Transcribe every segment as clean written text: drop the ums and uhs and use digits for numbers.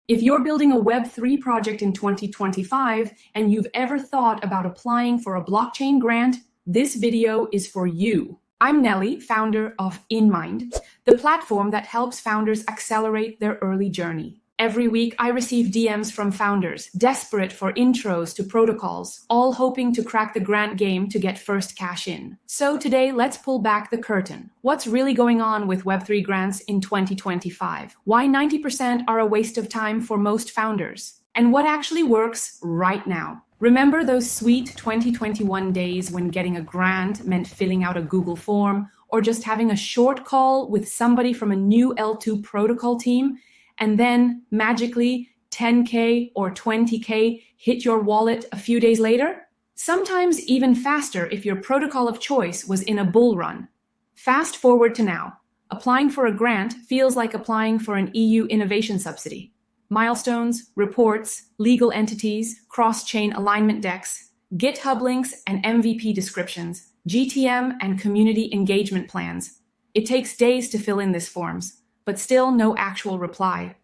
If you're building a Web3 project in 2025 and you've ever thought about applying for a blockchain grant, this video is for you. I'm Nelly, founder of InnMind, the platform that helps founders accelerate their early journey. Every week, I receive DMs from founders, desperate for intros to protocols, all hoping to crack the grant game to get first cash in. So today, let's pull back the curtain. What's really going on with Web3 grants in 2025? Why 90% are a waste of time for most founders? And what actually works right now? Remember those sweet 2021 days when getting a grant meant filling out a Google form or just having a short call with somebody from a new L2 protocol team? And then magically 10K or 20K hit your wallet a few days later? Sometimes even faster if your protocol of choice was in a bull run. Fast forward to now. Applying for a grant feels like applying for an EU innovation subsidy. Milestones, reports, legal entities, cross-chain alignment decks, GitHub links and MVP descriptions, GTM and community engagement plans. It takes days to fill in these forms, but still no actual reply.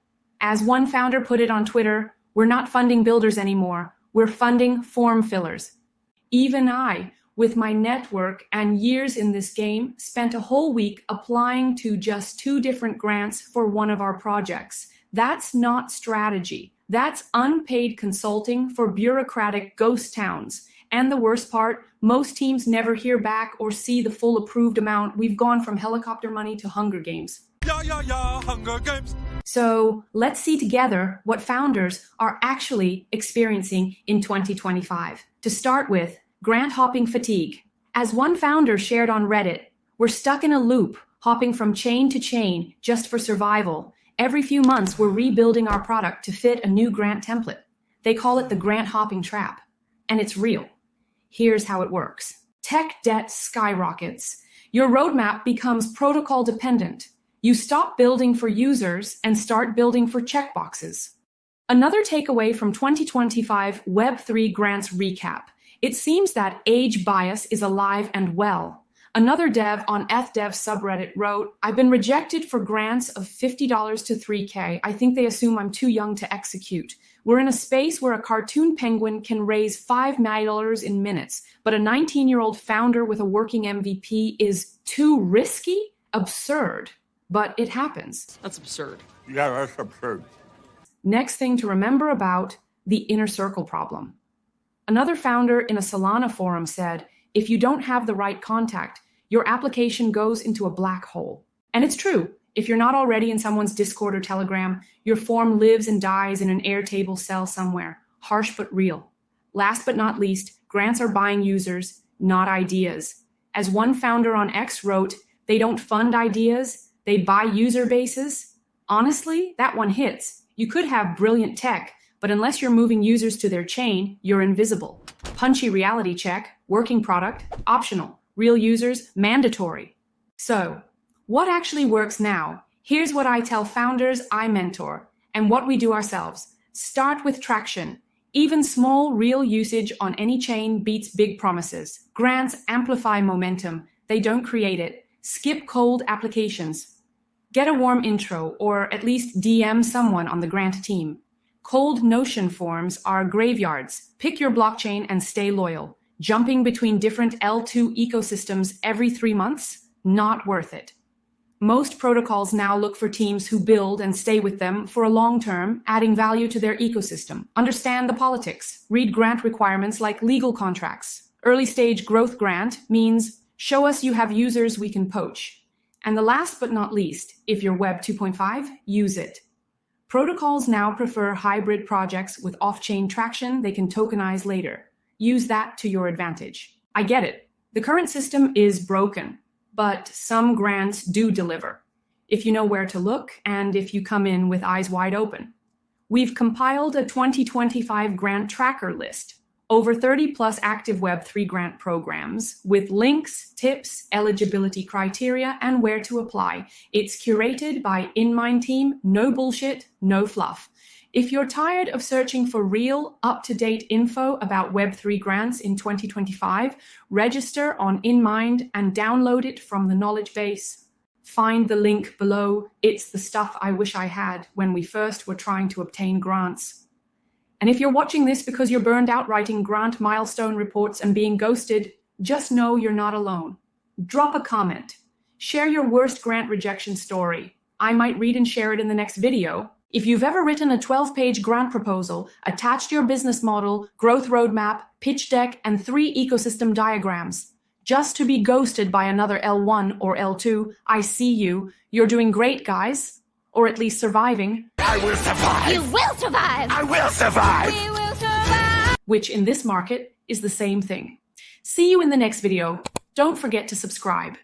As one founder put it on Twitter, we're not funding builders anymore, we're funding form fillers. Even I, with my network and years in this game, spent a whole week applying to just 2 different grants for one of our projects. That's not strategy. That's unpaid consulting for bureaucratic ghost towns. And the worst part, most teams never hear back or see the full approved amount. We've gone from helicopter money to Hunger Games. Hunger Games. So let's see together what founders are actually experiencing in 2025. To start with, grant hopping fatigue. As one founder shared on Reddit, we're stuck in a loop, hopping from chain to chain just for survival. Every few months, we're rebuilding our product to fit a new grant template. They call it the grant hopping trap, and it's real. Here's how it works. Tech debt skyrockets. Your roadmap becomes protocol dependent. You stop building for users and start building for checkboxes. Another takeaway from 2025 Web3 grants recap. It seems that age bias is alive and well. Another dev on ethdev subreddit wrote, I've been rejected for grants of $50 to $3K. I think they assume I'm too young to execute. We're in a space where a cartoon penguin can raise $5 million in minutes, but a 19-year-old founder with a working MVP is too risky? Absurd. But it happens. That's absurd. Yeah, that's absurd. Next thing to remember about the inner circle problem. Another founder in a Solana forum said, if you don't have the right contact, your application goes into a black hole. And it's true. If you're not already in someone's Discord or Telegram, your form lives and dies in an Airtable cell somewhere. Harsh but real. Last but not least, grants are buying users, not ideas. As one founder on X wrote, they don't fund ideas, they buy user bases. Honestly, that one hits. You could have brilliant tech, but unless you're moving users to their chain, you're invisible. Punchy reality check, working product, optional. Real users, mandatory. So, what actually works now? Here's what I tell founders I mentor, and what we do ourselves. Start with traction. Even small, real usage on any chain beats big promises. Grants amplify momentum. They don't create it. Skip cold applications. Get a warm intro, or at least DM someone on the grant team. Cold Notion forms are graveyards. Pick your blockchain and stay loyal. Jumping between different L2 ecosystems every 3 months? Not worth it. Most protocols now look for teams who build and stay with them for a long term, adding value to their ecosystem. Understand the politics. Read grant requirements like legal contracts. Early stage growth grant means show us you have users we can poach. And the last but not least, if you're Web 2.5, use it. Protocols now prefer hybrid projects with off-chain traction they can tokenize later. Use that to your advantage. I get it. The current system is broken, but some grants do deliver. If you know where to look and if you come in with eyes wide open. We've compiled a 2025 grant tracker list. Over 30 plus active Web3 grant programs with links, tips, eligibility criteria, and where to apply. It's curated by InnMind team, no bullshit, no fluff. If you're tired of searching for real, up-to-date info about Web3 grants in 2025, register on InnMind and download it from the knowledge base. find the link below. It's the stuff I wish I had when we first were trying to obtain grants. And if you're watching this because you're burned out writing grant milestone reports and being ghosted, just know you're not alone. Drop a comment. Share your worst grant rejection story. I might read and share it in the next video. If you've ever written a 12-page grant proposal, attached your business model, growth roadmap, pitch deck, and 3 ecosystem diagrams, just to be ghosted by another L1 or L2, I see you. You're doing great, guys. Or at least surviving. I will survive! You will survive! I will survive! We will survive! Which in this market is the same thing. See you in the next video. Don't forget to subscribe.